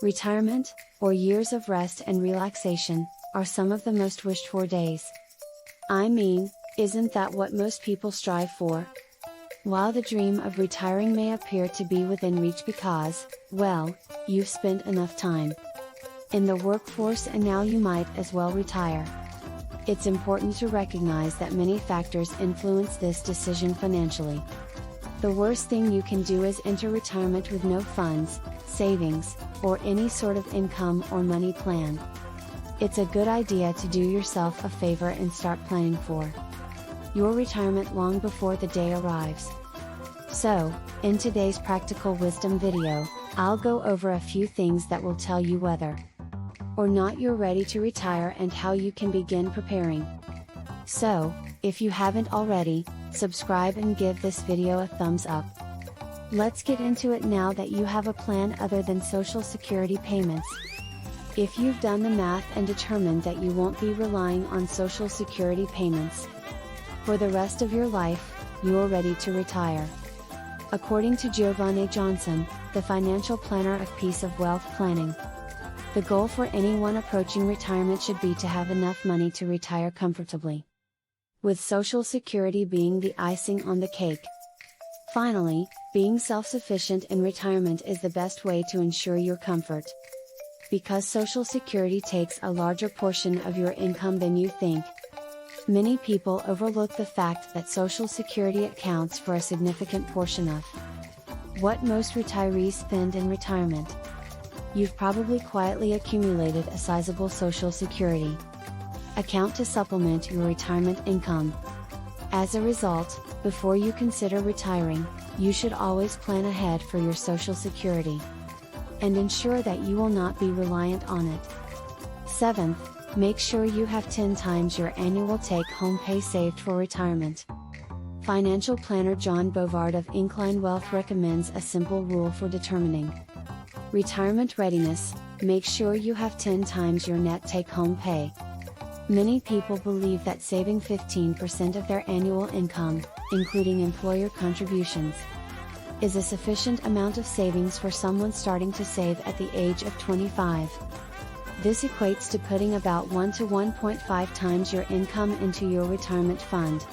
Retirement, or years of rest and relaxation, are some of the most wished for days. I mean, isn't that what most people strive for? While the dream of retiring may appear to be within reach because, well, you've spent enough time in the workforce and now you might as well retire. It's important to recognize that many factors influence this decision financially. The worst thing you can do is enter retirement with no funds, savings, or any sort of income or money plan. It's a good idea to do yourself a favor and start planning for your retirement long before the day arrives. So, in today's practical wisdom video, I'll go over a few things that will tell you whether or not you're ready to retire and how you can begin preparing. So, if you haven't already, subscribe and give this video a thumbs up. Let's get into it now that you have a plan other than Social Security payments. If you've done the math and determined that you won't be relying on Social Security payments for the rest of your life, you're ready to retire. According to Giovanni Johnson, the financial planner of Peace of Wealth Planning, the goal for anyone approaching retirement should be to have enough money to retire comfortably, with Social Security being the icing on the cake. Finally, being self-sufficient in retirement is the best way to ensure your comfort. Because Social Security takes a larger portion of your income than you think, many people overlook the fact that Social Security accounts for a significant portion of what most retirees spend in retirement. You've probably quietly accumulated a sizable Social Security account to supplement your retirement income. As a result, before you consider retiring, you should always plan ahead for your Social Security and ensure that you will not be reliant on it. 7th, make sure you have 10 times your annual take-home pay saved for retirement. Financial planner John Bovard of Incline Wealth recommends a simple rule for determining retirement readiness: make sure you have 10 times your net take-home pay. Many people believe that saving 15% of their annual income, including employer contributions, is a sufficient amount of savings for someone starting to save at the age of 25. This equates to putting about 1 to 1.5 times your income into your retirement fund.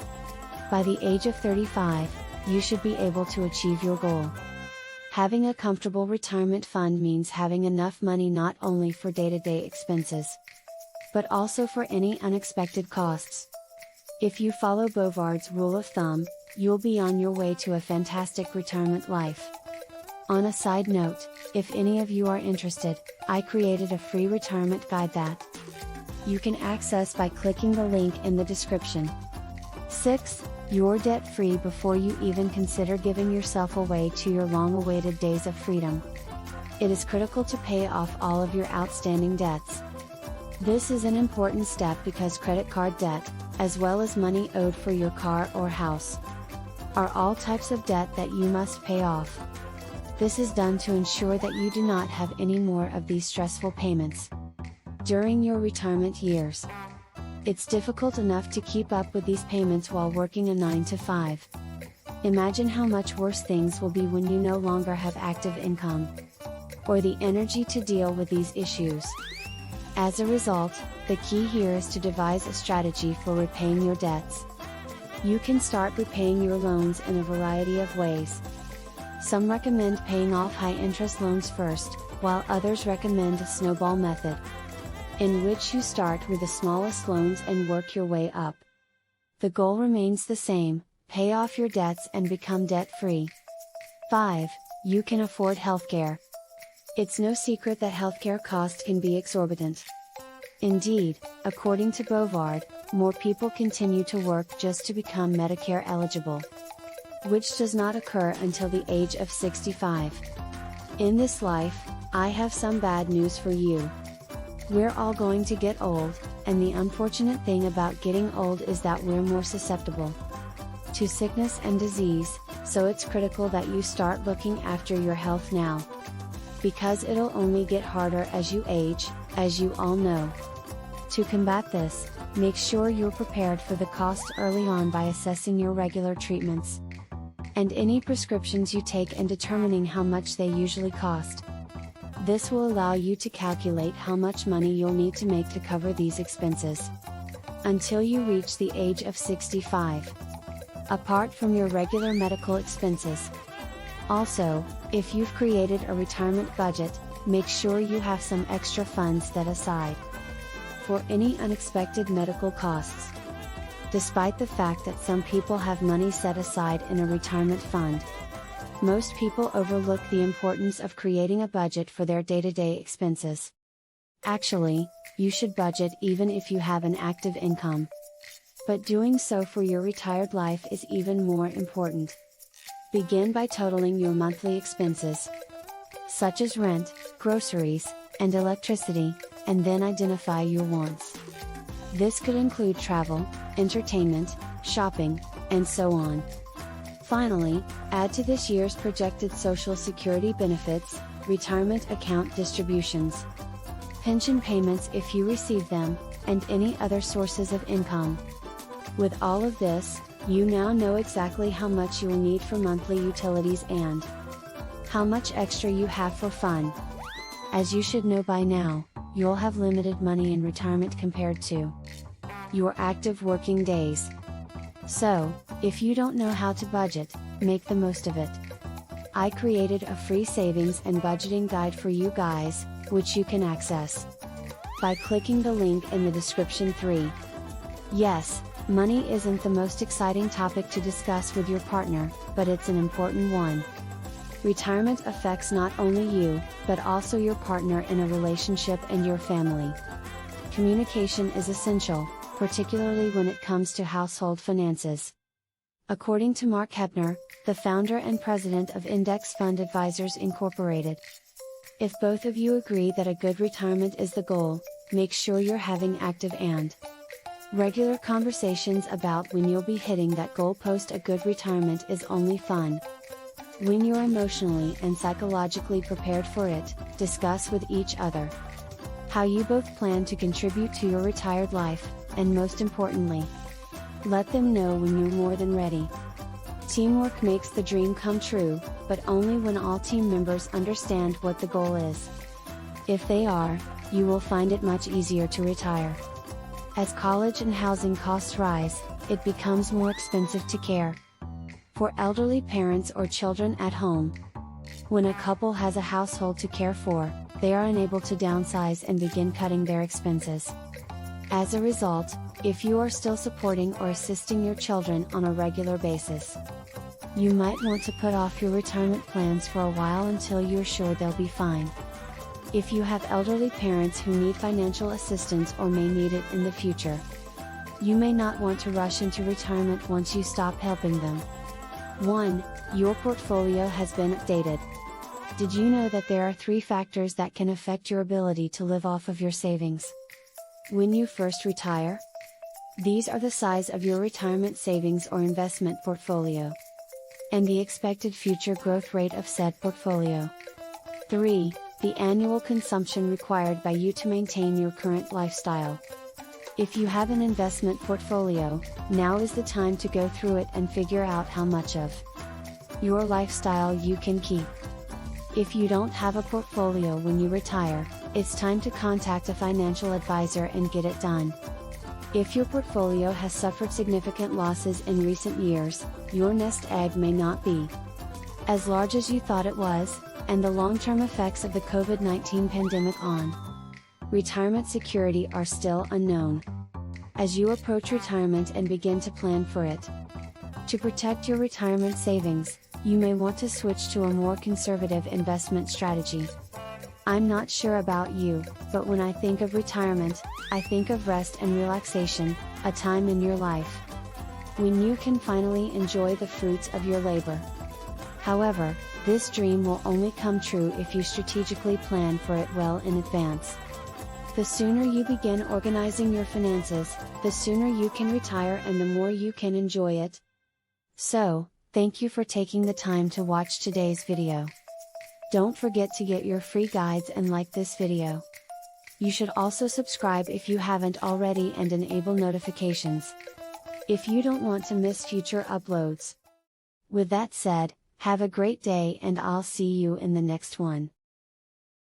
By the age of 35, you should be able to achieve your goal. Having a comfortable retirement fund means having enough money not only for day-to-day expenses, but also for any unexpected costs. If you follow Bovard's rule of thumb, you'll be on your way to a fantastic retirement life. On a side note, if any of you are interested, I created a free retirement guide that you can access by clicking the link in the description. 6th, you're debt-free before you even consider giving yourself away to your long-awaited days of freedom. It is critical to pay off all of your outstanding debts. This is an important step because credit card debt, as well as money owed for your car or house, are all types of debt that you must pay off. This is done to ensure that you do not have any more of these stressful payments during your retirement years. It's difficult enough to keep up with these payments while working a 9 to 5. Imagine how much worse things will be when you no longer have active income or the energy to deal with these issues. As a result, the key here is to devise a strategy for repaying your debts. You can start repaying your loans in a variety of ways. Some recommend paying off high-interest loans first, while others recommend a snowball method, in which you start with the smallest loans and work your way up. The goal remains the same: pay off your debts and become debt-free. 5. You can afford healthcare. It's no secret that healthcare costs can be exorbitant. Indeed, according to Bovard, more people continue to work just to become Medicare eligible, which does not occur until the age of 65. In this life, I have some bad news for you. We're all going to get old, and the unfortunate thing about getting old is that we're more susceptible to sickness and disease, so it's critical that you start looking after your health now, because it'll only get harder as you age, as you all know. To combat this, make sure you're prepared for the cost early on by assessing your regular treatments and any prescriptions you take and determining how much they usually cost. This will allow you to calculate how much money you'll need to make to cover these expenses until you reach the age of 65. Apart from your regular medical expenses. Also, if you've created a retirement budget, make sure you have some extra funds set aside for any unexpected medical costs. Despite the fact that some people have money set aside in a retirement fund, most people overlook the importance of creating a budget for their day-to-day expenses. Actually, you should budget even if you have an active income. But doing so for your retired life is even more important. Begin by totaling your monthly expenses, such as rent, groceries, and electricity, and then identify your wants. This could include travel, entertainment, shopping, and so on. Finally, add to this year's projected Social Security benefits, retirement account distributions, pension payments if you receive them, and any other sources of income. With all of this, you now know exactly how much you will need for monthly utilities and how much extra you have for fun. As you should know by now, you'll have limited money in retirement compared to your active working days. So, if you don't know how to budget, make the most of it. I created a free savings and budgeting guide for you guys, which you can access by clicking the link in the description. 3. Yes, money isn't the most exciting topic to discuss with your partner, but it's an important one. Retirement affects not only you, but also your partner in a relationship and your family. Communication is essential, particularly when it comes to household finances. According to Mark Hebner, the founder and president of Index Fund Advisors Incorporated, if both of you agree that a good retirement is the goal, make sure you're having active and regular conversations about when you'll be hitting that goal. A good retirement is only fun when you're emotionally and psychologically prepared for it. Discuss with each other how you both plan to contribute to your retired life, and most importantly, let them know when you're more than ready. Teamwork makes the dream come true, but only when all team members understand what the goal is. If they are, you will find it much easier to retire. As college and housing costs rise, it becomes more expensive to care for elderly parents or children at home. When a couple has a household to care for, they are unable to downsize and begin cutting their expenses. As a result, if you are still supporting or assisting your children on a regular basis, you might want to put off your retirement plans for a while until you're sure they'll be fine. If you have elderly parents who need financial assistance or may need it in the future, you may not want to rush into retirement once you stop helping them. 1. Your portfolio has been updated. Did you know that there are 3 factors that can affect your ability to live off of your savings when you first retire? These are the size of your retirement savings or investment portfolio, and the expected future growth rate of said portfolio. 3. The annual consumption required by you to maintain your current lifestyle. If you have an investment portfolio, now is the time to go through it and figure out how much of your lifestyle you can keep. If you don't have a portfolio when you retire, it's time to contact a financial advisor and get it done. If your portfolio has suffered significant losses in recent years, your nest egg may not be as large as you thought it was, and the long-term effects of the COVID-19 pandemic on retirement security are still unknown. As you approach retirement and begin to plan for it, to protect your retirement savings, you may want to switch to a more conservative investment strategy. I'm not sure about you, but when I think of retirement, I think of rest and relaxation, a time in your life when you can finally enjoy the fruits of your labor. However, this dream will only come true if you strategically plan for it well in advance. The sooner you begin organizing your finances, the sooner you can retire and the more you can enjoy it. So, thank you for taking the time to watch today's video. Don't forget to get your free guides and like this video. You should also subscribe if you haven't already and enable notifications if you don't want to miss future uploads. With that said, have a great day and I'll see you in the next one.